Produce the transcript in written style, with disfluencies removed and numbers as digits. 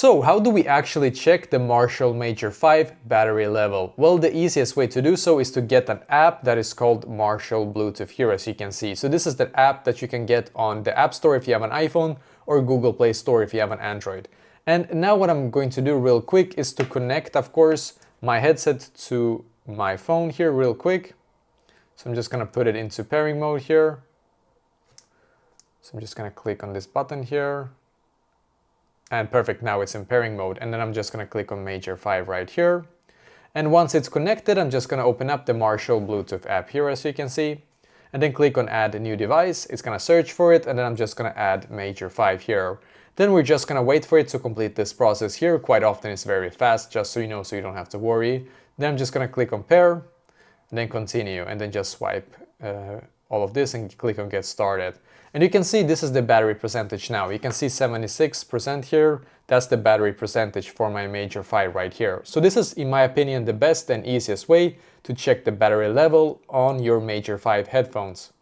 So how do we actually check the Marshall Major 5 battery level? Well, the easiest way to do so is to get an app that is called Marshall Bluetooth here, as you can see. So this is the app that you can get on the App Store if you have an iPhone or Google Play Store if you have an Android. And now what I'm going to do real quick is to connect, of course, my headset to my phone here real quick. So I'm just going to put it into pairing mode here. So I'm just going to click on this button here. And perfect, now it's in pairing mode. And then I'm just going to click on Major 5 right here. And once it's connected, I'm just going to open up the Marshall Bluetooth app here, as you can see. And then click on Add a New Device. It's going to search for it, and then I'm just going to add Major 5 here. Then we're just going to wait for it to complete this process here. Quite often it's very fast, just so you know, so you don't have to worry. Then I'm just going to click on Pair, and then Continue, and then just swipe all of this and click on Get Started. And you can see this is the battery percentage now. You can see 76% here. That's the battery percentage for my Major 5 right here. So this is, in my opinion, the best and easiest way to check the battery level on your Major 5 headphones.